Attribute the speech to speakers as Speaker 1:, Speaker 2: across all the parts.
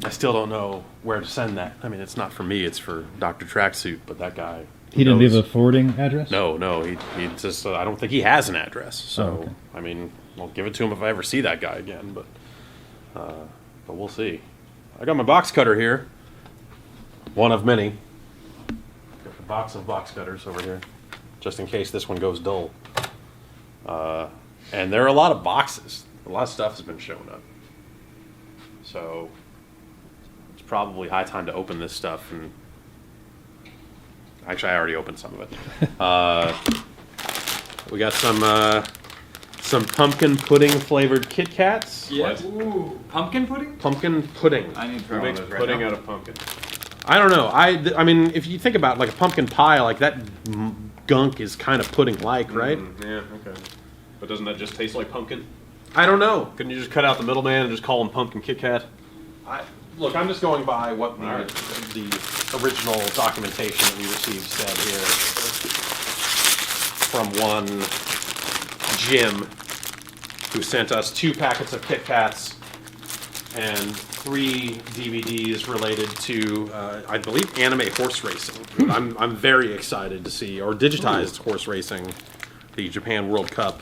Speaker 1: I still don't know where to send that. I mean, it's not for me. It's for Dr. Tracksuit, but that guy...
Speaker 2: He didn't leave a forwarding address?
Speaker 1: No. He just... I don't think he has an address. So,
Speaker 2: okay.
Speaker 1: I mean, I'll give it to him if I ever see that guy again. But we'll see. I got my box cutter here. One of many. Got the box of box cutters over here, just in case this one goes dull. And there are a lot of boxes. A lot of stuff has been showing up. So it's probably high time to open this stuff. And actually, I already opened some of it. We got some pumpkin pudding flavored Kit Kats.
Speaker 3: Yeah. Ooh, pumpkin pudding?
Speaker 1: Pumpkin pudding.
Speaker 3: I need to try
Speaker 4: Who
Speaker 3: one
Speaker 4: makes
Speaker 3: of those
Speaker 4: pudding
Speaker 3: right
Speaker 4: out
Speaker 3: now.
Speaker 4: of pumpkin?
Speaker 1: I don't know. I mean, if you think about like a pumpkin pie, like that gunk is kind of pudding-like, right?
Speaker 4: Yeah, okay. But doesn't that just taste like pumpkin?
Speaker 1: I don't know.
Speaker 4: Couldn't you just cut out the middleman and just call him Pumpkin Kit Kat?
Speaker 1: Look, I'm just going by what the original documentation that we received said here from one Jim, who sent us 2 packets of Kit Kats and 3 DVDs related to, I believe, anime horse racing. I'm very excited to see, or digitized horse racing, the Japan World Cup.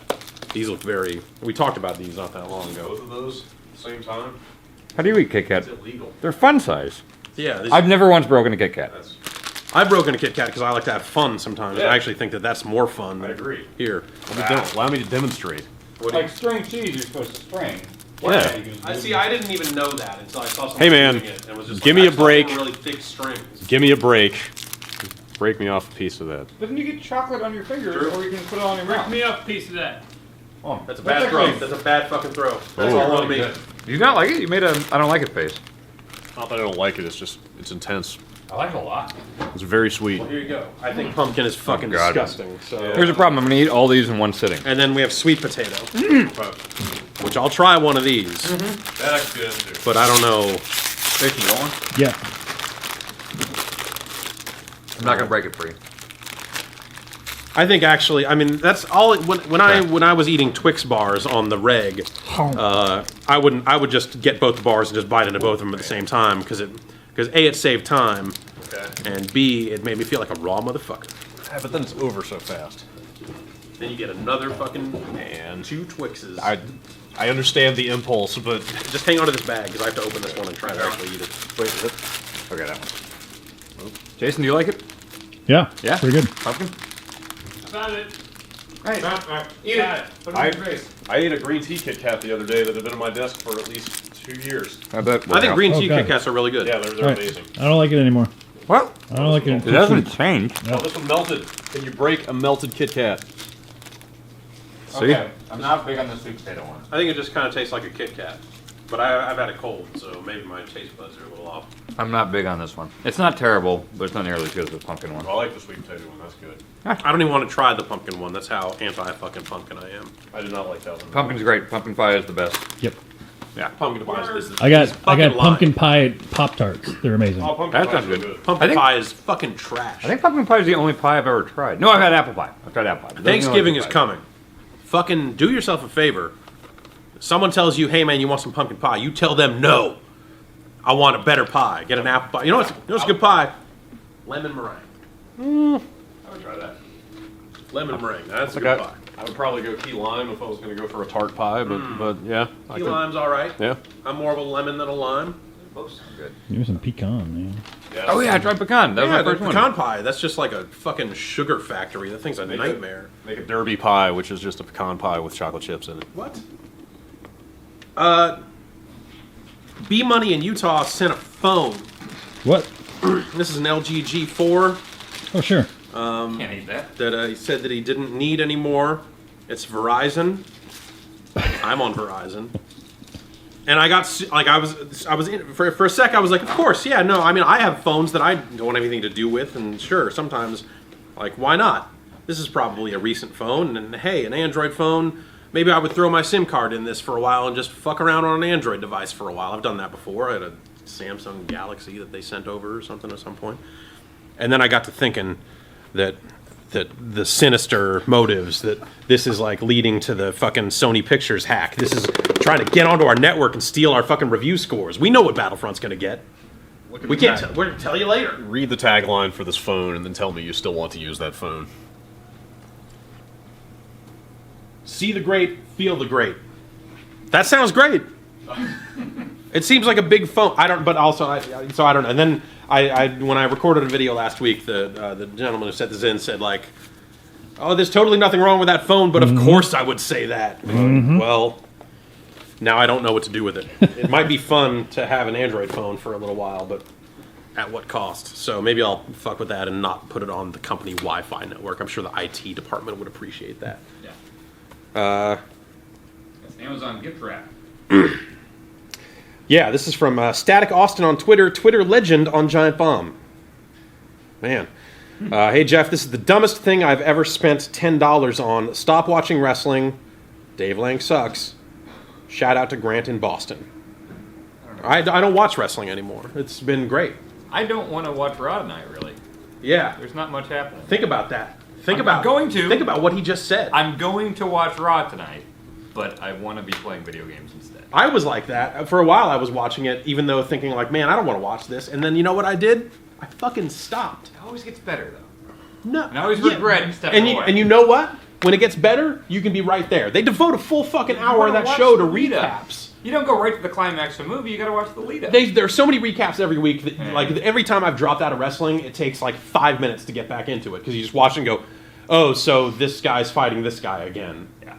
Speaker 1: These look very... We talked about these not that long ago.
Speaker 4: Both of those at the same time?
Speaker 5: How do you eat Kit Kat?
Speaker 4: It's illegal.
Speaker 5: They're fun size.
Speaker 1: Yeah,
Speaker 5: I've never once broken a Kit Kat.
Speaker 1: I've broken a Kit Kat because I like to have fun sometimes.
Speaker 4: Yeah.
Speaker 1: I actually think that that's more fun.
Speaker 4: I agree.
Speaker 1: Here.
Speaker 4: Allow me to demonstrate.
Speaker 3: Like string cheese, you're supposed to string.
Speaker 4: Yeah.
Speaker 1: I see. I didn't even know that until I saw someone
Speaker 4: Hey, man,
Speaker 1: doing it. And it was just
Speaker 4: give
Speaker 1: like,
Speaker 4: me
Speaker 1: I
Speaker 4: a
Speaker 1: saw
Speaker 4: break.
Speaker 1: some really thick strings.
Speaker 4: Give me a break. Break me off a piece of that.
Speaker 3: But then you get chocolate on your fingers, or you can put it on your
Speaker 6: Rip
Speaker 3: mouth.
Speaker 6: me up a piece of that.
Speaker 3: Oh,
Speaker 1: That's a bad throw. That's a bad fucking throw. That's all on me.
Speaker 3: good.
Speaker 5: Do you not like it? You made a I don't like it face.
Speaker 4: Not that I don't like it, it's intense.
Speaker 3: I like it a lot.
Speaker 4: It's very sweet.
Speaker 1: Well, here you go. I think pumpkin is fucking
Speaker 5: God.
Speaker 1: disgusting. So.
Speaker 5: Here's the problem. I'm going to eat all these in one sitting.
Speaker 1: And then we have sweet potato, which I'll try one of these,
Speaker 4: That's good, too.
Speaker 1: but I don't know.
Speaker 5: Jason, you want one?
Speaker 2: Yeah.
Speaker 5: I'm not going to break it for you.
Speaker 1: I think actually, I mean that's all. When I was eating Twix bars on the reg, I would just get both the bars and just bite into both of them at the same time because A, it saved time, and B, it made me feel like a raw motherfucker.
Speaker 4: Yeah, but then it's over so fast.
Speaker 1: Then you get another fucking and 2 Twixes.
Speaker 4: I understand the impulse, but
Speaker 1: Just hang on to this bag because I have to open this one and try to actually eat it.
Speaker 5: Wait, is it? Okay, that one. Jason, do you like it?
Speaker 2: Yeah.
Speaker 5: Yeah?
Speaker 2: Pretty good.
Speaker 5: Pumpkin?
Speaker 6: I found it.
Speaker 3: Hey, eat
Speaker 6: Got
Speaker 3: it.
Speaker 6: it.
Speaker 3: Put it on your face.
Speaker 4: I ate a green tea Kit Kat the other day that had been on my desk for at least 2 years.
Speaker 5: I bet.
Speaker 1: I think green tea
Speaker 2: Okay.
Speaker 1: Kit Kats are really good.
Speaker 4: Yeah, they're
Speaker 2: All right.
Speaker 4: amazing.
Speaker 2: I don't like it anymore.
Speaker 5: What?
Speaker 2: I don't like it.
Speaker 5: It doesn't change.
Speaker 4: Oh, this one melted. Can you break a melted Kit Kat?
Speaker 5: See?
Speaker 3: Okay, I'm not big on the sweet potato one.
Speaker 1: I think it just kind of tastes like a Kit Kat. But I've had a cold, so maybe my taste buds are a little off.
Speaker 5: I'm not big on this one. It's not terrible, but it's not nearly as good as the pumpkin one.
Speaker 4: I like the sweet potato one. That's good.
Speaker 1: I don't even want to try the pumpkin one. That's how anti-fucking pumpkin I am.
Speaker 4: I did not like that one.
Speaker 5: Pumpkin's great. Pumpkin pie is the best.
Speaker 2: Yep.
Speaker 1: Yeah, pumpkin pie is
Speaker 2: I got
Speaker 1: fucking
Speaker 2: pumpkin pie Pop Tarts. They're amazing.
Speaker 4: Oh, pumpkin
Speaker 5: That
Speaker 4: pie
Speaker 5: sounds
Speaker 4: is
Speaker 5: good.
Speaker 1: Pumpkin
Speaker 5: I think-
Speaker 1: pie is fucking trash.
Speaker 5: I think pumpkin pie is the only pie I've ever tried. No, I've had apple pie. I've tried apple pie. But those are the only
Speaker 1: Thanksgiving
Speaker 5: two
Speaker 1: is
Speaker 5: pies.
Speaker 1: coming. Fucking do yourself a favor. Someone tells you, hey man, you want some pumpkin pie. You tell them, no. I want a better pie. Get an apple pie. You know what's a good pie? Lemon meringue.
Speaker 4: I would try that.
Speaker 1: Lemon meringue. That's a
Speaker 4: Like
Speaker 1: good pie.
Speaker 4: I would probably go key lime if I was going to go for a tart pie, but yeah. I
Speaker 1: Key
Speaker 4: could-
Speaker 1: lime's all right.
Speaker 4: Yeah.
Speaker 1: I'm more of a lemon than a lime.
Speaker 5: Both sound good.
Speaker 2: Give me some pecan, man.
Speaker 5: Oh yeah, I tried pecan. That was
Speaker 1: Yeah,
Speaker 5: my
Speaker 1: the
Speaker 5: first one.
Speaker 1: pecan pie. That's just like a fucking sugar factory. That thing's a
Speaker 4: Make it-
Speaker 1: nightmare.
Speaker 4: Make a derby pie, which is just a pecan pie with chocolate chips in it.
Speaker 1: What? B Money in Utah sent a phone.
Speaker 2: What?
Speaker 1: This is an LG G4
Speaker 2: Oh, sure.
Speaker 3: Can't eat that.
Speaker 1: that he said that he didn't need anymore. It's Verizon. I'm on Verizon. And I got, like, I was in, for a sec, I was like, of course, yeah, no, I mean, I have phones that I don't have anything to do with, and sure, sometimes, like, why not? This is probably a recent phone, and hey, an Android phone, maybe I would throw my SIM card in this for a while and just fuck around on an Android device for a while. I've done that before. I had a Samsung Galaxy that they sent over or something at some point. And then I got to thinking that the sinister motives that this is like leading to the fucking Sony Pictures hack. This is trying to get onto our network and steal our fucking review scores. We know what Battlefront's going to get. We can't. We're going to tell you later.
Speaker 4: Read the tagline for this phone and then tell me you still want to use that phone.
Speaker 1: See the great, feel the great. That sounds great. It seems like a big phone. I don't. But also, I don't know. And then when I recorded a video last week, the gentleman who sent this in said like, "Oh, there's totally nothing wrong with that phone, but of course I would say that." Well, now I don't know what to do with it. It might be fun to have an Android phone for a little while, but at what cost? So maybe I'll fuck with that and not put it on the company Wi-Fi network. I'm sure the IT department would appreciate that.
Speaker 3: Yeah. It's Amazon gift wrap.
Speaker 1: Yeah, this is from Static Austin on Twitter, Twitter legend on Giant Bomb. Man. Hey, Jeff, this is the dumbest thing I've ever spent $10 on. Stop watching wrestling. Dave Lang sucks. Shout out to Grant in Boston. I don't watch wrestling anymore. It's been great.
Speaker 3: I don't want to watch Raw tonight, really.
Speaker 1: Yeah.
Speaker 3: There's not much happening.
Speaker 1: Think about that.
Speaker 3: I'm going to.
Speaker 1: Think about what he just said.
Speaker 3: I'm going to watch Raw tonight, but I want to be playing video games instead.
Speaker 1: I was like that. For a while I was watching it, even though thinking like, man, I don't want to watch this. And then you know what I did? I fucking stopped.
Speaker 3: It always gets better, though.
Speaker 1: No.
Speaker 3: And I always regret stepping away.
Speaker 1: And you know what? When it gets better, you can be right there. They devote a full fucking hour of that show to recaps.
Speaker 3: You don't go right to the climax of the movie. You got to watch the lead up.
Speaker 1: There's so many recaps every week that, like, every time I've dropped out of wrestling, it takes like 5 minutes to get back into it because you just watch and go, oh, so this guy's fighting this guy again.
Speaker 3: Yeah.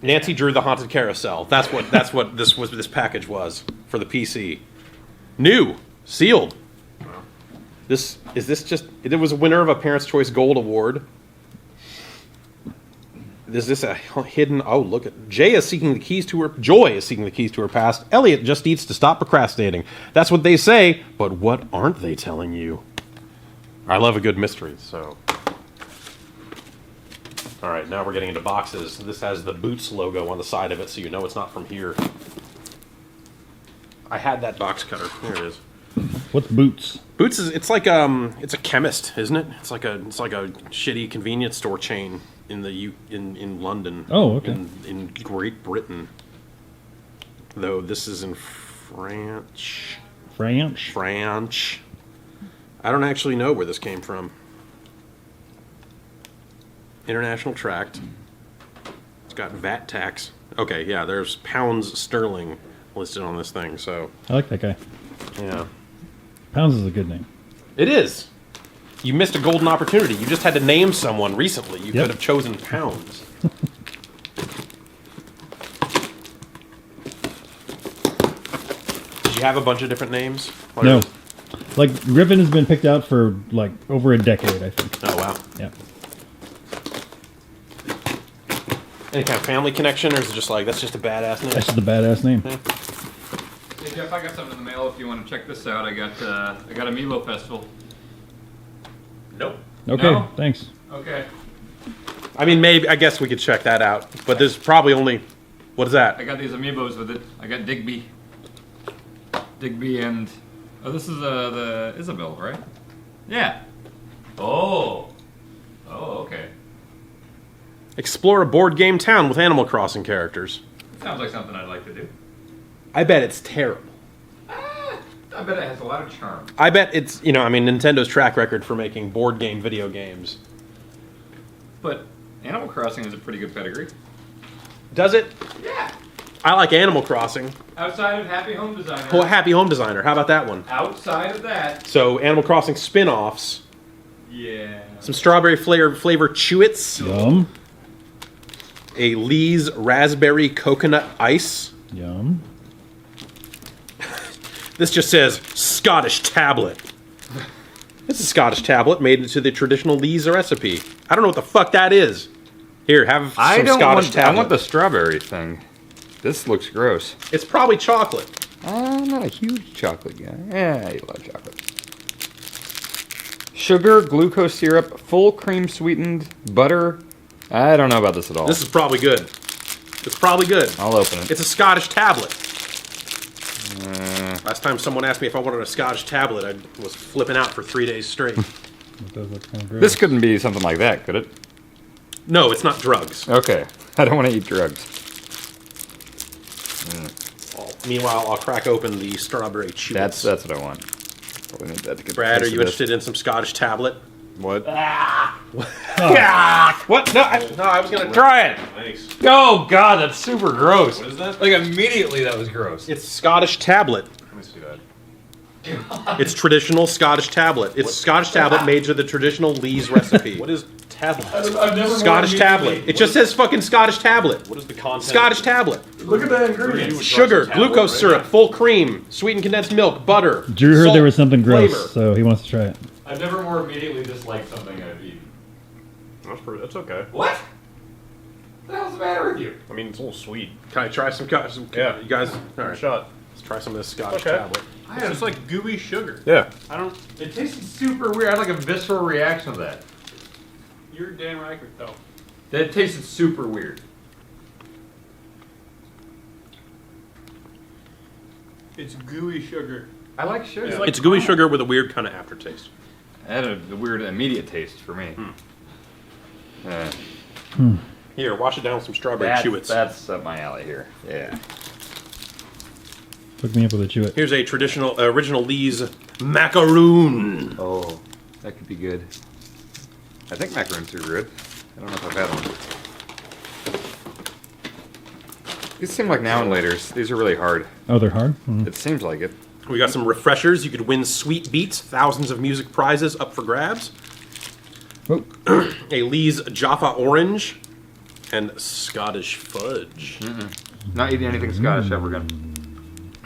Speaker 1: Nancy drew the haunted carousel. That's what this package was for the PC. New, sealed. It was a winner of a Parents' Choice Gold Award. Is this a hidden? Oh, look at Joy is seeking the keys to her past. Elliot just needs to stop procrastinating. That's what they say, but what aren't they telling you? I love a good mystery. So, all right, now we're getting into boxes. This has the Boots logo on the side of it, so you know it's not from here. I had that box cutter. Here it is.
Speaker 2: What's Boots?
Speaker 1: Boots is it's like it's a chemist, isn't it? It's like a shitty convenience store chain in London.
Speaker 2: Oh, okay.
Speaker 1: In Great Britain. Though this is in French.
Speaker 2: French.
Speaker 1: I don't actually know where this came from. International tract. It's got VAT tax. Okay, yeah, there's pounds sterling listed on this thing, so
Speaker 2: I like that guy.
Speaker 1: yeah.
Speaker 2: Pounds is a good name.
Speaker 1: It is. You missed a golden opportunity. You just had to name someone recently. You could have chosen Pounds. Did you have a bunch of different names?
Speaker 2: No. Like, Griffin has been picked out for, like, over a decade, I think.
Speaker 1: Oh, wow.
Speaker 2: Yeah.
Speaker 1: Any kind of family connection, or is it just like, that's just a badass name?
Speaker 2: That's just a badass name.
Speaker 3: Hey Jeff, I got something in the mail if you want to check this out. I got Amiibo Festival.
Speaker 1: Nope.
Speaker 2: Okay,
Speaker 3: No?
Speaker 2: thanks.
Speaker 3: Okay.
Speaker 1: I mean, maybe, I guess we could check that out. But there's probably only, what is that?
Speaker 3: I got these Amiibos with it. I got Digby and... Oh, this is the Isabel, right? Yeah. Oh. Oh, okay.
Speaker 1: Explore a board game town with Animal Crossing characters.
Speaker 3: Sounds like something I'd like to do.
Speaker 1: I bet it's terrible.
Speaker 3: I bet it has a lot of charm.
Speaker 1: I bet it's, Nintendo's track record for making board game video games.
Speaker 3: But Animal Crossing is a pretty good pedigree.
Speaker 1: Does it?
Speaker 3: Yeah.
Speaker 1: I like Animal Crossing.
Speaker 3: Outside of Happy Home Designer.
Speaker 1: Oh, Happy Home Designer. How about that one?
Speaker 3: Outside of that.
Speaker 1: So, Animal Crossing spin-offs.
Speaker 3: Yeah.
Speaker 1: Some strawberry flavor Chewits.
Speaker 2: Yum.
Speaker 1: A Lee's Raspberry Coconut Ice.
Speaker 2: Yum.
Speaker 1: This just says Scottish Tablet. This is a Scottish Tablet made into the traditional Lee's recipe. I don't know what the fuck that is. Here, have some Scottish Tablet.
Speaker 5: I want the strawberry thing. This looks gross.
Speaker 1: It's probably chocolate.
Speaker 5: I'm not a huge chocolate guy. Yeah, I eat a lot of chocolate. Sugar, glucose syrup, full cream sweetened, butter. I don't know about this at all.
Speaker 1: This is probably good. It's probably good.
Speaker 5: I'll open it.
Speaker 1: It's a Scottish tablet. Last time someone asked me if I wanted a Scottish tablet, I was flipping out for 3 days straight.
Speaker 2: It does look kind of gross.
Speaker 5: This couldn't be something like that, could it?
Speaker 1: No, it's not drugs.
Speaker 5: Okay. I don't want to eat drugs.
Speaker 1: Meanwhile, I'll crack open the strawberry chews.
Speaker 5: That's what I want. Probably need that to get
Speaker 1: Brad,
Speaker 5: a
Speaker 1: are
Speaker 5: taste
Speaker 1: you
Speaker 5: of this.
Speaker 1: interested in some Scottish tablet?
Speaker 4: What?
Speaker 1: What? No, I was gonna
Speaker 5: Try it!
Speaker 4: Thanks.
Speaker 5: Oh god, that's super gross.
Speaker 4: What is that?
Speaker 5: Like immediately that was gross.
Speaker 1: It's Scottish tablet.
Speaker 4: Let me see that.
Speaker 1: It's traditional Scottish tablet. It's Scottish tablet made to the traditional Lee's recipe.
Speaker 4: What is tablet?
Speaker 6: I've never
Speaker 1: Scottish tablet. It just says fucking Scottish tablet.
Speaker 4: What is the content?
Speaker 1: Scottish tablet.
Speaker 6: Look at the ingredients.
Speaker 1: Sugar, glucose syrup, full cream, sweetened condensed milk, butter.
Speaker 2: Drew heard
Speaker 1: salt,
Speaker 2: there was something gross,
Speaker 1: flavor.
Speaker 2: so he wants to try it.
Speaker 3: I've never more immediately disliked something I've eaten.
Speaker 4: That's okay.
Speaker 3: What? What the hell's the matter with you?
Speaker 4: I mean, it's a little sweet.
Speaker 1: Can I try some?
Speaker 4: Yeah.
Speaker 1: You guys, all
Speaker 4: Give it a
Speaker 1: right.
Speaker 4: shot.
Speaker 1: Let's try some of this Scottish
Speaker 4: Okay.
Speaker 1: tablet.
Speaker 6: It's just like gooey sugar.
Speaker 4: Yeah.
Speaker 6: I don't.
Speaker 3: It tasted super weird. I had like a visceral reaction to that.
Speaker 6: You're Dan Reichert though.
Speaker 3: That tasted super weird.
Speaker 6: It's gooey sugar.
Speaker 3: I like sugar.
Speaker 6: It's like-
Speaker 1: It's gooey sugar with a weird kind of aftertaste.
Speaker 3: It had a weird immediate taste for me.
Speaker 1: Here, wash it down with some strawberry chewits.
Speaker 5: That's up my alley here. Yeah.
Speaker 2: Hook me up with a chew it.
Speaker 1: Here's a traditional, original Lee's macaroon.
Speaker 5: Oh, that could be good. I think macaroons are good. I don't know if I've had them. These seem like now and laters. These are really hard.
Speaker 2: Oh, they're hard?
Speaker 5: It seems like it.
Speaker 1: We got some refreshers. You could win sweet beats, thousands of music prizes up for grabs.
Speaker 2: Oh,
Speaker 1: A Lee's Jaffa Orange and Scottish Fudge.
Speaker 3: Not eating anything Scottish ever again.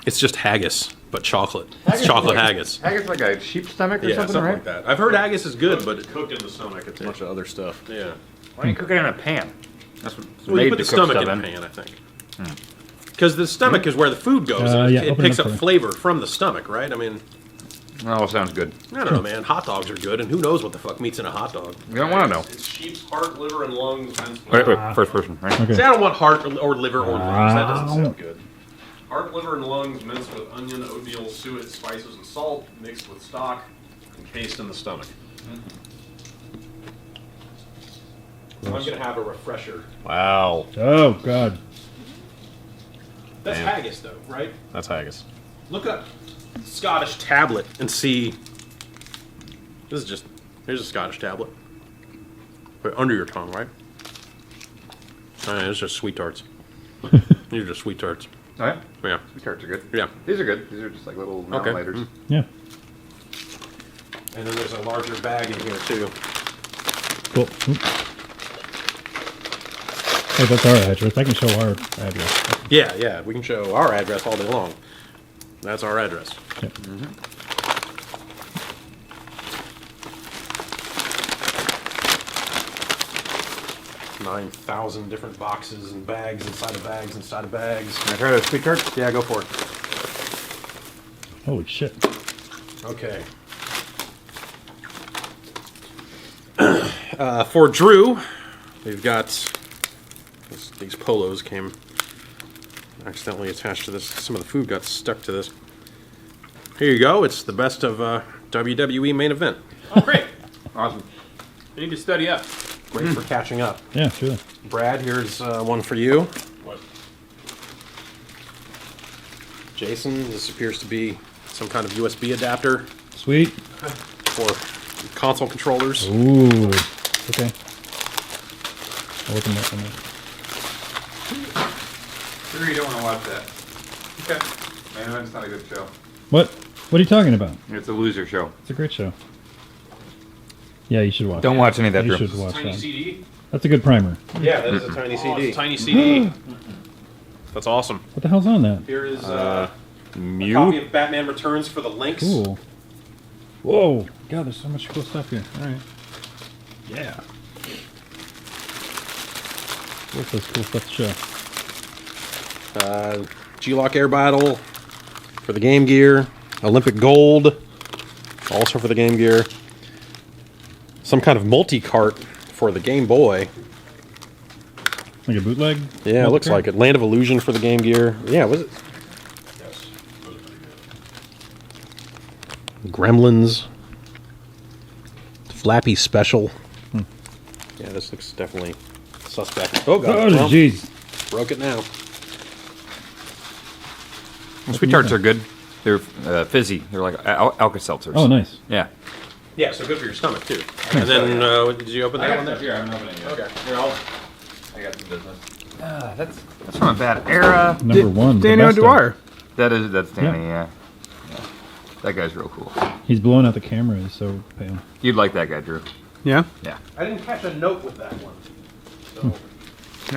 Speaker 1: It's just haggis, but chocolate. It's chocolate haggis.
Speaker 5: Haggis like a sheep stomach or
Speaker 1: Yeah,
Speaker 5: something,
Speaker 1: something
Speaker 5: right?
Speaker 1: like that. I've heard haggis is good, but
Speaker 4: Cooked in the stomach. It's a bunch of other stuff.
Speaker 1: yeah.
Speaker 5: Why don't you cook it in a pan? That's what it's
Speaker 1: Well, you
Speaker 5: made
Speaker 1: put
Speaker 5: to
Speaker 1: the
Speaker 5: cook
Speaker 1: stomach
Speaker 5: stuff
Speaker 1: in a pan, I think. Because the stomach is where the food goes.
Speaker 2: Yeah,
Speaker 1: it
Speaker 2: open
Speaker 1: picks
Speaker 2: it up
Speaker 1: up
Speaker 2: for me.
Speaker 1: flavor from the stomach, right? I mean,
Speaker 5: Oh, sounds good.
Speaker 1: I don't know, man. Hot dogs are good, and who knows what the fuck meat's in a hot dog?
Speaker 5: You don't want to know.
Speaker 4: It's sheep's heart, liver, and lungs.
Speaker 5: Wait, first person, right?
Speaker 2: okay.
Speaker 1: See, I don't want heart or liver or lungs. That doesn't sound good.
Speaker 4: Heart, liver, and lungs minced with onion, oatmeal, suet, spices, and salt, mixed with stock, encased in the stomach.
Speaker 1: I'm gonna have a refresher.
Speaker 4: Wow.
Speaker 2: Oh, God.
Speaker 1: That's
Speaker 4: Damn.
Speaker 1: haggis, though, right?
Speaker 4: That's haggis.
Speaker 1: Look up Scottish tablet and see. This is just. Here's a Scottish tablet. Put it under your tongue, right? It's just sweet tarts. These are just sweet tarts.
Speaker 5: All right.
Speaker 1: Yeah.
Speaker 5: These carrots are good.
Speaker 1: Yeah.
Speaker 5: These are good. These are just like little
Speaker 1: Okay.
Speaker 5: mountain laters.
Speaker 2: Yeah.
Speaker 1: And then there's a larger bag in here, too.
Speaker 2: Cool. Oop. Hey, that's our address. I can show our address.
Speaker 1: Yeah, we can show our address all day long. That's our address.
Speaker 2: Yep.
Speaker 1: 9,000 different boxes and bags inside of bags inside of bags.
Speaker 5: Can I try the sweet tarts? Yeah, go for it.
Speaker 2: Holy shit.
Speaker 1: Okay. For Drew, we've got these polos came accidentally attached to this. Some of the food got stuck to this. Here you go. It's the best of WWE main event.
Speaker 6: Oh, great.
Speaker 5: Awesome.
Speaker 6: You need to study up.
Speaker 1: Great for catching up.
Speaker 2: Yeah, sure.
Speaker 1: Brad, here's one for you.
Speaker 4: What?
Speaker 1: Jason, this appears to be some kind of USB adapter
Speaker 2: Sweet.
Speaker 1: for console controllers.
Speaker 2: Ooh. Okay. I'll open that one up.
Speaker 5: Sure you don't want to watch that. Okay. Man, it's not a good show.
Speaker 2: What? What are you talking about?
Speaker 5: It's a loser show.
Speaker 2: It's a great show. Yeah, you should watch
Speaker 5: Don't
Speaker 2: it.
Speaker 5: watch any of that,
Speaker 2: You
Speaker 5: Drew.
Speaker 2: should watch
Speaker 4: Tiny
Speaker 2: that.
Speaker 4: CD?
Speaker 2: That's a good primer.
Speaker 1: Yeah, that is a tiny
Speaker 4: Oh,
Speaker 1: CD.
Speaker 4: it's a tiny CD. That's awesome.
Speaker 2: What the hell's on that?
Speaker 1: Here is a copy
Speaker 5: Mute?
Speaker 1: of Batman Returns for the Lynx.
Speaker 2: Cool. Whoa. God, there's so much cool stuff here. All right. Yeah. What's this cool stuff to show?
Speaker 1: G-Lock Air Battle for the Game Gear. Olympic Gold, also for the Game Gear. Some kind of multi-cart for the Game Boy.
Speaker 2: Like a bootleg?
Speaker 1: Yeah, it looks like it. Land of Illusion for the Game Gear. Yeah, was it?
Speaker 4: Yes. Those are pretty good.
Speaker 1: Gremlins. Flappy Special. Yeah, this looks definitely suspect. Oh,
Speaker 2: Oh,
Speaker 1: God. Well,
Speaker 2: jeez.
Speaker 1: broke it now.
Speaker 5: Sweet tarts are good. They're fizzy. They're like Alka-Seltzers.
Speaker 2: Oh, nice.
Speaker 5: Yeah.
Speaker 1: Yeah, so good for your stomach, too. And then, did you open that one there?
Speaker 3: Here, I haven't opened it yet.
Speaker 1: Okay.
Speaker 3: Here, I got some business. That's from a bad era.
Speaker 2: Number one. the
Speaker 6: Daniel
Speaker 2: best of.
Speaker 6: Dwyer.
Speaker 3: That's Danny,
Speaker 2: Yeah.
Speaker 3: yeah. That guy's real cool.
Speaker 2: He's blowing out the camera. He's so pale.
Speaker 3: You'd like that guy, Drew.
Speaker 6: Yeah.
Speaker 3: Yeah.
Speaker 1: I didn't catch a note with that one. So,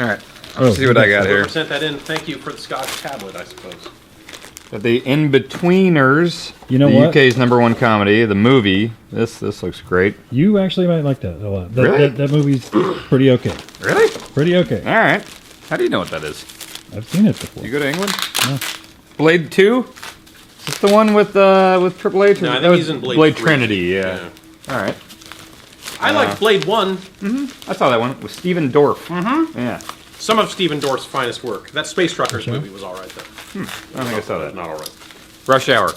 Speaker 5: All right.
Speaker 2: Oh,
Speaker 5: Let's see what I got here.
Speaker 1: whoever sent that in, thank you for the Scotch tablet, I suppose.
Speaker 5: Got the In-Betweeners.
Speaker 2: You know
Speaker 5: the
Speaker 2: what?
Speaker 5: UK's #1 comedy. The movie. This looks great.
Speaker 2: You actually might like that a lot. That,
Speaker 5: Really?
Speaker 2: that movie's pretty okay.
Speaker 5: Really?
Speaker 2: Pretty okay.
Speaker 5: All right. How do you know what that is?
Speaker 2: I've seen it before.
Speaker 5: You go to England?
Speaker 2: Yeah.
Speaker 5: Blade 2? Is this the one with Triple H?
Speaker 1: No, I think
Speaker 5: That was
Speaker 1: he's in Blade 3.
Speaker 5: Trinity, yeah. All right.
Speaker 1: I like Blade 1.
Speaker 5: I saw that one with Steven Dorff. Mm-hmm. Yeah.
Speaker 1: Some of Stephen Dorff's finest work. That Space Truckers movie was all right, though.
Speaker 5: I don't think I saw that.
Speaker 1: Not all right.
Speaker 5: Rush Hour.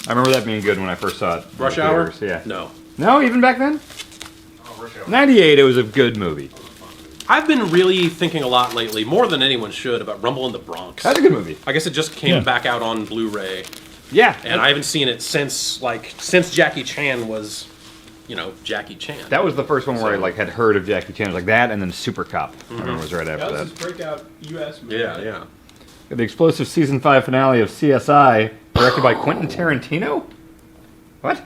Speaker 5: I remember that being good when I first saw it. in
Speaker 1: Rush
Speaker 5: the
Speaker 1: Hour?
Speaker 5: theaters, Yeah.
Speaker 1: No.
Speaker 5: No, even back then?
Speaker 4: Oh, Rush Hour.
Speaker 5: 98, it was a good movie.
Speaker 1: I've been really thinking a lot lately, more than anyone should, about Rumble in the Bronx.
Speaker 5: That's a good movie.
Speaker 1: I guess it just came
Speaker 2: Yeah.
Speaker 1: back out on Blu-ray,
Speaker 5: Yeah.
Speaker 1: and I haven't seen it since Jackie Chan was, Jackie Chan.
Speaker 5: That was the first one where I had heard of Jackie Chan. It was like that, and then Super Cop. I remember it was right
Speaker 6: That
Speaker 5: after
Speaker 6: was
Speaker 5: that.
Speaker 6: his breakout U.S. movie.
Speaker 1: Yeah.
Speaker 5: The explosive season 5 finale of CSI, directed by Quentin Tarantino. What?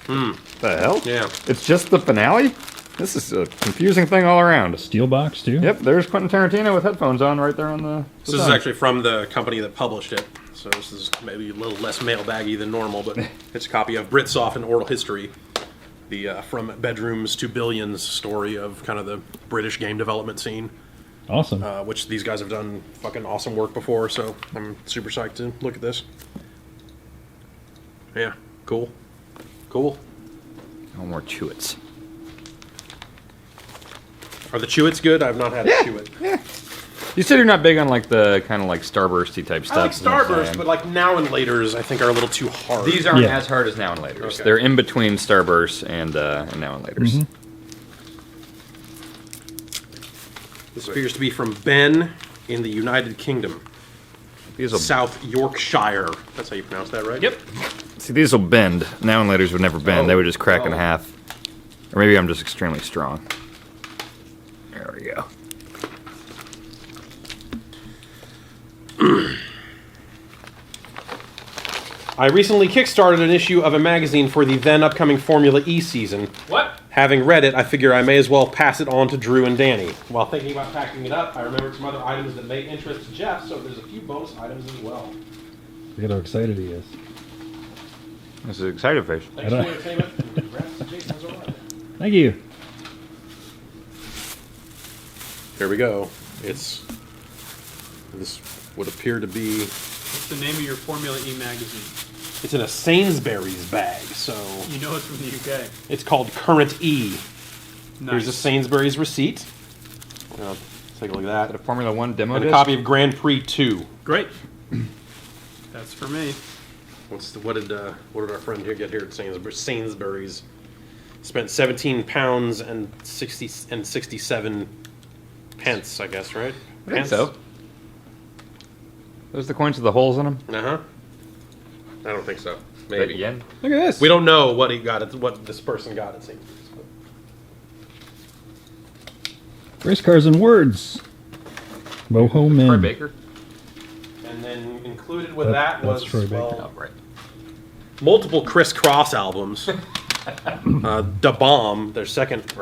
Speaker 5: The hell?
Speaker 1: Yeah.
Speaker 5: It's just the finale. This is a confusing thing all around.
Speaker 2: Steel box too.
Speaker 5: Yep, there's Quentin Tarantino with headphones on right there on the.
Speaker 1: This is actually from the company that published it, so this is maybe a little less mailbaggy than normal, but it's a copy of Britsoff and Oral History, the From Bedrooms to Billions story of kind of the British game development scene,
Speaker 2: Awesome.
Speaker 1: which these guys have done fucking awesome work before, so I'm super psyched to look at this. Yeah, cool.
Speaker 5: No more Chewits.
Speaker 1: Are the Chewits good? I've not had a Chewit.
Speaker 5: You said you're not big on the kind of Starbursty type stuff.
Speaker 1: I like
Speaker 5: is what I'm
Speaker 1: Starburst,
Speaker 5: saying.
Speaker 1: but Now and Laters I think are a little too hard.
Speaker 5: These aren't
Speaker 2: Yeah.
Speaker 5: as hard as Now and Laters.
Speaker 1: Okay.
Speaker 5: They're in between Starburst and Now and Laters.
Speaker 1: This appears to be from Ben in the United Kingdom.
Speaker 5: These will
Speaker 1: South Yorkshire. That's how you pronounce that, right?
Speaker 6: Yep.
Speaker 5: see. These will bend. Now and Laters would never bend. They would just crack in
Speaker 1: Oh.
Speaker 5: half. Or maybe I'm just extremely strong. There we go.
Speaker 1: I recently kickstarted an issue of a magazine for the then upcoming Formula E season.
Speaker 6: What?
Speaker 1: Having read it, I figure I may as well pass it on to Drew and Danny. While thinking about packing it up, I remembered some other items that may interest Jeff, so there's a few bonus items as well.
Speaker 2: Look at how excited he is.
Speaker 5: This is an excited face.
Speaker 1: Thanks for the entertainment, and congrats to Jason as well.
Speaker 2: Thank you.
Speaker 1: Here we go. This would appear to be,
Speaker 6: What's the name of your Formula E magazine?
Speaker 1: it's in a Sainsbury's bag, so
Speaker 6: You know it's from the UK.
Speaker 1: it's called Current E.
Speaker 6: Nice.
Speaker 1: Here's a Sainsbury's receipt. Take a look at
Speaker 5: A
Speaker 1: that.
Speaker 5: Formula One demo
Speaker 1: And a
Speaker 5: disc?
Speaker 1: copy of Grand Prix 2.
Speaker 6: Great. That's for me.
Speaker 1: What did our friend here get here at Sainsbury's? Spent £17 and 67 pence, I guess, right?
Speaker 5: I think so. Those the coins with the holes in them?
Speaker 1: Uh-huh. I don't think so.
Speaker 5: Maybe.
Speaker 1: Maybe.
Speaker 5: Again? Look at this.
Speaker 1: We don't know what he got. What this person got at Sainsbury's.
Speaker 2: Race cars and words. Moho
Speaker 5: Troy
Speaker 2: Men.
Speaker 5: Baker?
Speaker 1: And then included with that
Speaker 2: That's
Speaker 1: was
Speaker 2: Troy Baker.
Speaker 5: Oh, right.
Speaker 1: multiple Criss Cross albums. Da Bomb, their second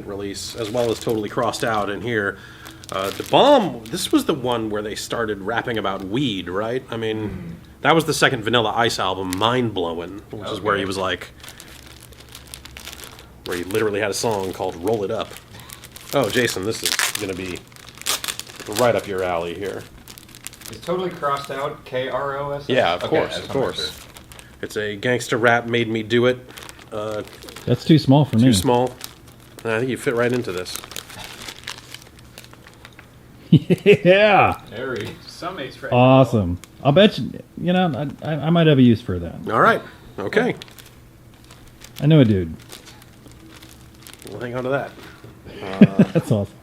Speaker 1: release, as well as Totally Crossed Out in here. Da Bomb, this was the one where they started rapping about weed, right? I mean, that was the second Vanilla Ice album, Mind Blowin', which is where he was like, where he literally had a song called Roll It Up. Oh, Jason, this is going to be right up your alley here.
Speaker 5: Is Totally Crossed Out KROS?
Speaker 1: Yeah, of course, of course. It's a gangster rap, made me do it.
Speaker 2: That's too small for me.
Speaker 1: Too small. I think you fit right into this.
Speaker 2: Yeah.
Speaker 3: Harry.
Speaker 6: Some ace right
Speaker 2: Awesome. I'll bet you. You know, I might have a use for that.
Speaker 1: All right. Okay.
Speaker 2: I know a dude.
Speaker 1: We'll hang on to that.
Speaker 2: That's awesome.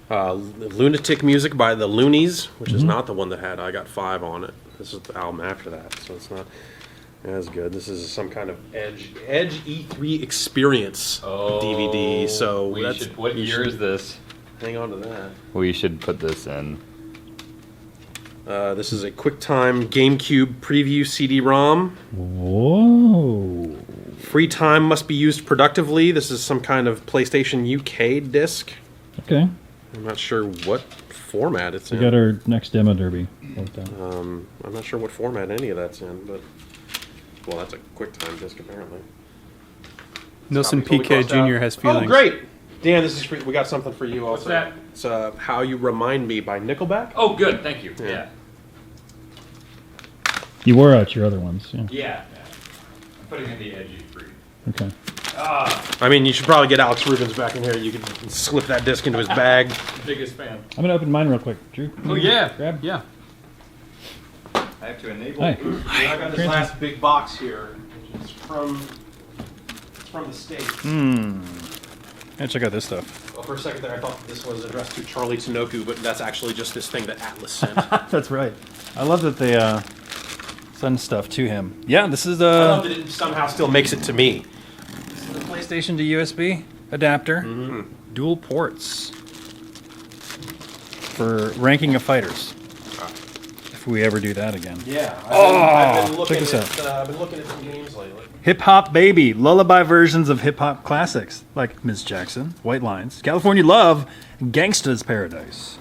Speaker 1: Lunatic Music by the Loonies, which is not the one that had I Got 5 on it. This is the album after that, so it's not as good. This is some kind of Edge E3 Experience DVD. So
Speaker 5: What year is this?
Speaker 1: hang on to that.
Speaker 5: We should put this in.
Speaker 1: This is a QuickTime GameCube preview CD-ROM.
Speaker 2: Whoa.
Speaker 1: Free time must be used productively. This is some kind of PlayStation UK disc.
Speaker 2: Okay.
Speaker 1: I'm not sure what format it's
Speaker 2: We
Speaker 1: in.
Speaker 2: got our next demo derby.
Speaker 1: I'm not sure what format any of that's in, but well, that's a QuickTime disc apparently.
Speaker 6: Nelson
Speaker 1: Copy totally
Speaker 6: PK
Speaker 1: crossed out.
Speaker 6: Jr. has feelings.
Speaker 1: Oh, great, Dan! This is free. We got something for you also.
Speaker 3: that?
Speaker 1: It's "How You Remind Me" by Nickelback.
Speaker 3: Oh, good. Thank you.
Speaker 1: Yeah.
Speaker 3: Yeah.
Speaker 2: You wore out your other ones. Yeah.
Speaker 3: Yeah. I'm putting in the edgy free.
Speaker 2: Okay.
Speaker 1: I mean, you should probably get Alex Rubens back in here. You could slip that disc into his bag.
Speaker 3: Biggest fan.
Speaker 2: I'm gonna open mine real quick. Drew.
Speaker 6: Oh yeah,
Speaker 2: Grab.
Speaker 6: yeah.
Speaker 5: I have to enable.
Speaker 2: Hi.
Speaker 1: I got this last big box here. It's from the States.
Speaker 7: Yeah, check out this stuff.
Speaker 1: Well, for a second there, I thought this was addressed to Charlie Tanoku, but that's actually just this thing that Atlas sent.
Speaker 7: That's right. I love that they send stuff to him. Yeah, this is
Speaker 1: I
Speaker 7: the
Speaker 1: love that it somehow still makes it to me.
Speaker 7: PlayStation to USB adapter, dual ports for ranking of fighters. If we ever do that again.
Speaker 1: Yeah. I've been looking
Speaker 7: check this
Speaker 1: at, I've been looking at some games lately.
Speaker 7: Hip Hop Baby, lullaby versions of hip hop classics like Miss Jackson, White Lines, California Love, Gangsta's Paradise.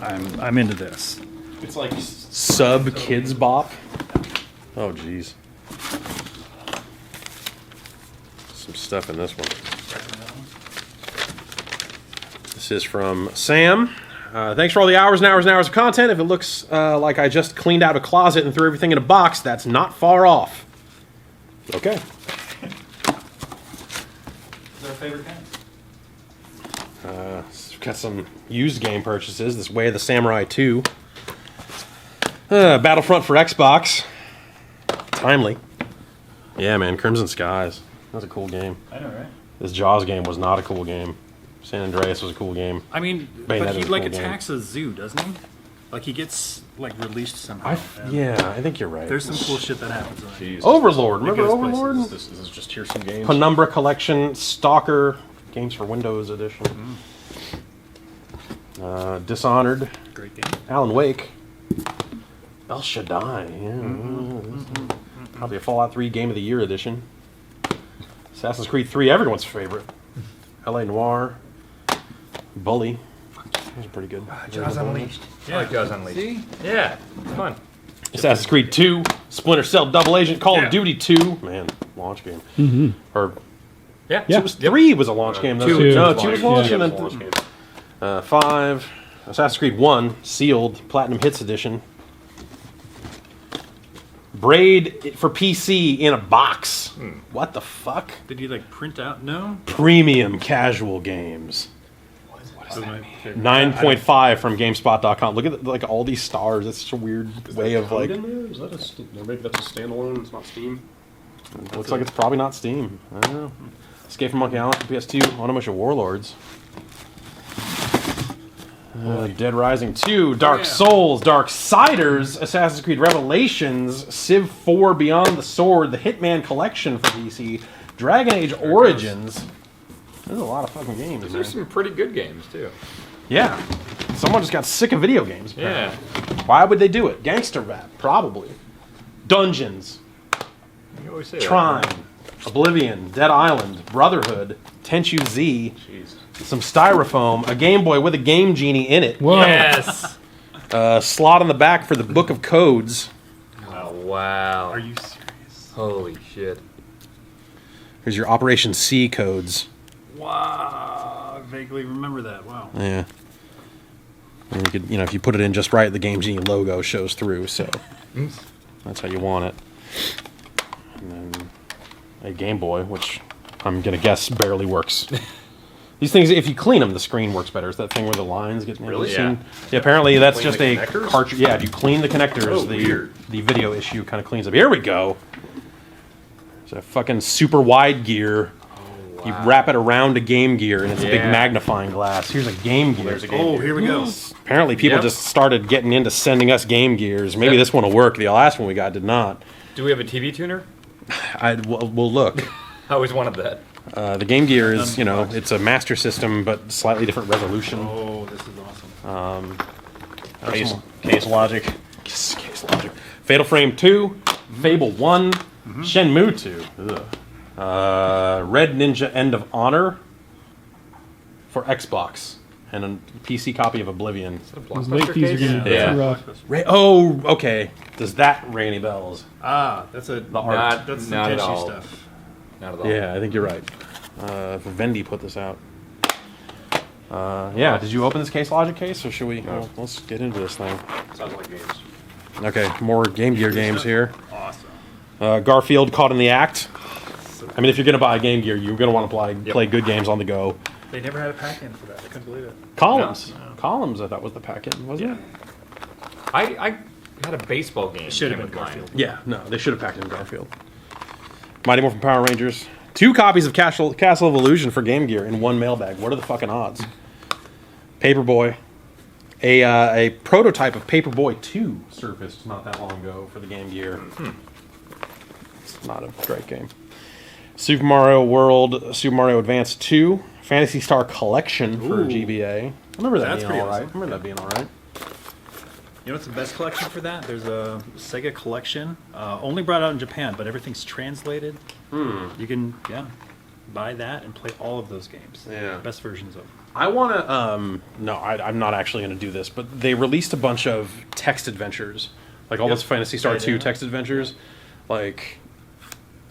Speaker 7: I'm into this.
Speaker 1: It's like sub kids bop. Oh, jeez. Some stuff in this one. This is from Sam. Thanks for all the hours and hours and hours of content. If it looks like I just cleaned out a closet and threw everything in a box, that's not far off. Okay.
Speaker 3: Is that a favorite game?
Speaker 1: We've got some used game purchases. This Way of the Samurai 2. Battlefront for Xbox. Timely. Yeah, man. Crimson Skies. That's a cool game.
Speaker 7: I know, right?
Speaker 1: This Jaws game was not a cool game. San Andreas was a cool game.
Speaker 7: I mean,
Speaker 1: Bayonetta
Speaker 7: but he
Speaker 1: was a
Speaker 7: like
Speaker 1: cool game.
Speaker 7: attacks a zoo, doesn't he? Like he gets like released somehow.
Speaker 1: Yeah, I think you're right.
Speaker 7: There's some cool shit that happens.
Speaker 4: Jeez.
Speaker 1: Overlord.
Speaker 7: It
Speaker 1: Remember
Speaker 7: goes
Speaker 1: Overlord?
Speaker 4: Is this just here some games?
Speaker 1: Penumbra Collection, Stalker, Games for Windows Edition. Dishonored,
Speaker 7: Great game.
Speaker 1: Alan Wake, El Shaddai. Yeah. Probably a Fallout 3 Game of the Year edition. Assassin's Creed 3, everyone's favorite. LA Noire, Bully. Those are pretty good.
Speaker 5: Jaws Unleashed.
Speaker 7: Yeah.
Speaker 5: I like Jaws Unleashed.
Speaker 7: See?
Speaker 5: Yeah, it's fun.
Speaker 1: Assassin's Creed 2, Splinter Cell Double Agent, Call
Speaker 5: Yeah.
Speaker 1: of Duty 2. Man, launch game. Or
Speaker 5: Yeah.
Speaker 2: Yeah.
Speaker 1: it was 3 was a launch game. Though.
Speaker 2: Two.
Speaker 1: No,
Speaker 2: Two
Speaker 1: 2 was
Speaker 2: was
Speaker 1: launch,
Speaker 2: launch,
Speaker 1: and
Speaker 4: Launch
Speaker 1: then
Speaker 4: game.
Speaker 1: 5, Assassin's Creed 1, Sealed, Platinum Hits Edition. Braid for PC in a box. What the fuck?
Speaker 7: Did you like print out? No.
Speaker 1: Premium casual games.
Speaker 7: What does that mean?
Speaker 1: 9.5 from GameSpot.com. Look at like all these stars. That's such a weird way of like.
Speaker 4: In there? Is that maybe that's a standalone? It's not Steam.
Speaker 1: Looks like it's probably not Steam. I don't know. Escape from Monkey Island for PS2. Onimusha Warlords. Dead Rising 2, Dark Souls, Darksiders, Assassin's Creed Revelations, Civ 4 Beyond the Sword, the Hitman Collection for PC, Dragon Age Origins. There's a lot of fucking games, man.
Speaker 5: There's some pretty good games too.
Speaker 1: Yeah. Someone just got sick of video games.
Speaker 5: Yeah.
Speaker 1: apparently. Why would they do it? Gangster rap, probably. Dungeons,
Speaker 5: You always say that.
Speaker 1: Trine, Oblivion, Dead Island, Brotherhood, Tenchu Z,
Speaker 4: Jeez.
Speaker 1: some Styrofoam, a Game Boy with a Game Genie in it,
Speaker 2: Whoa.
Speaker 5: Yes.
Speaker 1: a slot on the back for the Book of Codes.
Speaker 5: Oh wow.
Speaker 7: Are you serious?
Speaker 5: Holy shit.
Speaker 1: Here's your Operation C codes.
Speaker 7: Wow. I vaguely remember that. Wow.
Speaker 1: Yeah. And you could, if you put it in just right, the Game Genie logo shows through, so that's how you want it. And then a Game Boy, which I'm going to guess barely works. These things, if you clean them, the screen works better. It's that thing where the lines get...
Speaker 4: Really?
Speaker 1: Yeah. Apparently that's
Speaker 4: Clean
Speaker 1: just
Speaker 4: the
Speaker 1: a
Speaker 4: connectors?
Speaker 1: cartridge. Yeah, if you clean the connectors,
Speaker 4: Oh, weird.
Speaker 1: the video issue kind of cleans up. Here we go. It's a fucking super wide gear. You wrap it around a Game Gear, and it's a big
Speaker 3: Yeah.
Speaker 1: magnifying glass. Here's a Game Gear.
Speaker 3: There's a Game
Speaker 7: Oh,
Speaker 3: Gear.
Speaker 7: here we go.
Speaker 1: Apparently, people
Speaker 3: Yep.
Speaker 1: just started getting into sending us Game Gears. Maybe
Speaker 3: Yep.
Speaker 1: this one will work. The last one we got did not.
Speaker 3: Do we have a TV tuner?
Speaker 1: We'll look.
Speaker 3: I always wanted that.
Speaker 1: The Game Gear is, it's a Master System, but slightly different resolution.
Speaker 7: Oh, this is awesome.
Speaker 1: Case Logic. Case Logic. Fatal Frame 2, Fable 1, Shenmue 2, Red Ninja End of Honor for Xbox, and a PC copy of Oblivion.
Speaker 2: Those late fees are getting
Speaker 3: Yeah.
Speaker 2: too rough.
Speaker 1: Oh, okay. Does that ring any bells?
Speaker 7: Ah, that's a
Speaker 3: Not,
Speaker 7: that's the
Speaker 3: not at
Speaker 7: Tenchi
Speaker 3: all.
Speaker 7: stuff.
Speaker 3: Not at all.
Speaker 1: Yeah, I think you're right. Vivendi put this out. Yeah, did you open this Case Logic case, or should we? Well, let's get into this thing.
Speaker 4: Sounds like games.
Speaker 1: Okay, more Game Gear games here.
Speaker 7: Awesome.
Speaker 1: Garfield Caught in the Act. I mean, if you're going to buy a Game Gear, you're going to want to play good games on the go.
Speaker 7: They never had a pack-in for that. I couldn't believe it.
Speaker 1: Columns. Columns, I thought was the packet, wasn't it?
Speaker 3: I had a baseball game.
Speaker 7: Should have
Speaker 3: came
Speaker 7: been
Speaker 3: with mine.
Speaker 7: Garfield.
Speaker 1: Yeah, no, they should have packed in Garfield. Mighty Morphin Power Rangers. 2 copies of Castle of Illusion for Game Gear in one mailbag. What are the fucking odds? Paperboy. A prototype of Paperboy 2 surfaced not that long ago for the Game Gear. It's not a great game. Super Mario World, Super Mario Advance 2, Phantasy Star Collection for GBA. I remember that
Speaker 7: That's
Speaker 1: being
Speaker 7: pretty
Speaker 1: all right.
Speaker 7: awesome.
Speaker 1: I remember that being all right.
Speaker 7: You know what's the best collection for that? There's a Sega collection, only brought out in Japan, but everything's translated. You can, buy that and play all of those games.
Speaker 1: Yeah.
Speaker 7: Best versions of them.
Speaker 1: I want to, no, I'm not actually going to do this, but they released a bunch of text adventures. Like all those Phantasy Star 2 text adventures. Like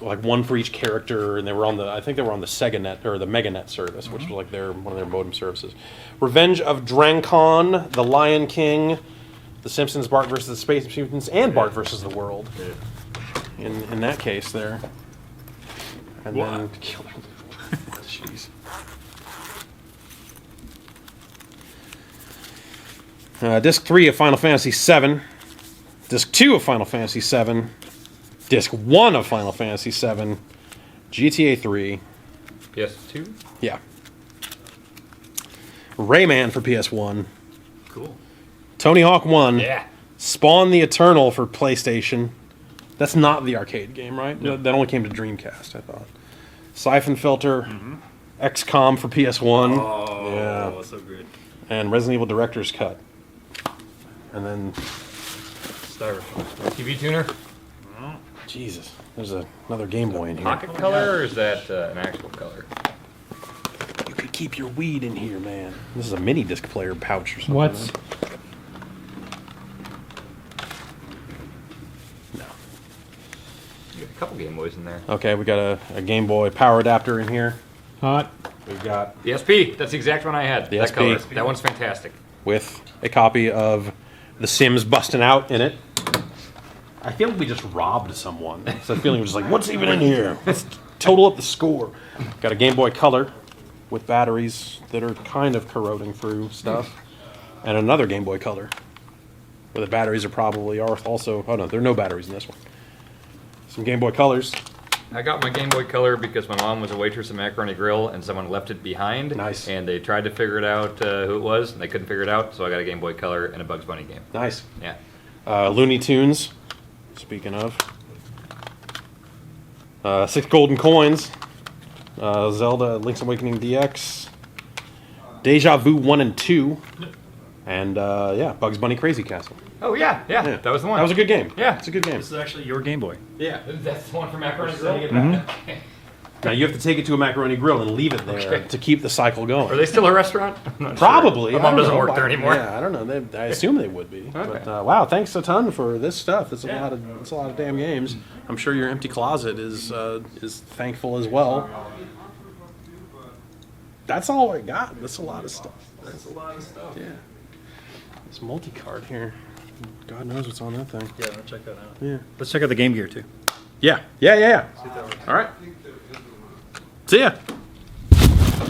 Speaker 1: one for each character, and they were on the, I think they were on the SegaNet, or the MegaNet service, which was like one of their modem services. Revenge of Drancon, The Lion King, The Simpsons, Bart versus the Space Mutants, and Bart versus the World. In that case there. And then Killer. Jeez. Disc 3 of Final Fantasy VII. Disc 2 of Final Fantasy VII. Disc 1 of Final Fantasy VII. GTA 3.
Speaker 3: PS2?
Speaker 1: Yeah. Rayman for PS1.
Speaker 3: Cool.
Speaker 1: Tony Hawk 1.
Speaker 3: Yeah.
Speaker 1: Spawn the Eternal for PlayStation. That's not the arcade game, right? No. That only came to Dreamcast, I thought. Siphon Filter. XCOM for PS1.
Speaker 7: Oh,
Speaker 1: Yeah.
Speaker 7: so good.
Speaker 1: And Resident Evil Director's Cut. And then,
Speaker 3: Styrofoam. TV tuner?
Speaker 1: Jesus, there's another Game Boy in here.
Speaker 3: Pocket color, or is that an actual color?
Speaker 1: You could keep your weed in here, man. This is a mini disc player pouch or something.
Speaker 2: What?
Speaker 1: No.
Speaker 3: You got a couple Game Boys in there.
Speaker 1: Okay, we got a Game Boy power adapter in here.
Speaker 2: Hot.
Speaker 1: We've got
Speaker 3: The SP, that's the exact one I had.
Speaker 1: The
Speaker 3: that
Speaker 1: SP.
Speaker 3: color. That one's fantastic.
Speaker 1: with a copy of The Sims busting out in it. I feel like we just robbed someone. It's that feeling of just like, what's even in here? Let's total up the score. Got a Game Boy Color with batteries that are kind of corroding through stuff. And another Game Boy Color where the batteries are probably also... Oh no, there are no batteries in this one. Some Game Boy Colors.
Speaker 3: I got my Game Boy Color because my mom was a waitress at Macaroni Grill and someone left it behind.
Speaker 1: Nice.
Speaker 3: And they tried to figure it out who it was, and they couldn't figure it out, so I got a Game Boy Color and a Bugs Bunny game.
Speaker 1: Nice.
Speaker 3: Yeah.
Speaker 1: Looney Tunes. Speaking of. 6 golden coins. Zelda Link's Awakening DX. Deja Vu 1 and 2. And, yeah, Bugs Bunny Crazy Castle.
Speaker 3: Oh, yeah, yeah, that was the one.
Speaker 1: That was a good game.
Speaker 3: Yeah.
Speaker 1: It's a good game.
Speaker 7: This is actually your Game Boy.
Speaker 3: Yeah, that's the one from Macaroni Grill.
Speaker 1: Mm-hmm. Now, you have to take it to a macaroni grill and leave it there
Speaker 3: Okay.
Speaker 1: to keep the cycle going.
Speaker 3: Are they still a restaurant? I'm not
Speaker 1: Probably.
Speaker 3: Sure.
Speaker 1: I
Speaker 3: My mom
Speaker 1: don't
Speaker 3: doesn't
Speaker 1: know.
Speaker 3: work there anymore.
Speaker 1: Yeah, I don't know. I assume they would be.
Speaker 3: Okay.
Speaker 1: But, wow, thanks a ton for this stuff. That's that's a lot of damn games. I'm sure your empty closet is thankful as well. That's all I got. That's a lot of stuff.
Speaker 7: That's a lot of stuff.
Speaker 1: Yeah. This multi-card here. God knows what's on that thing.
Speaker 7: Yeah, let's check that out.
Speaker 1: Yeah.
Speaker 7: Let's check out the Game Gear too.
Speaker 1: Yeah. All right. See ya.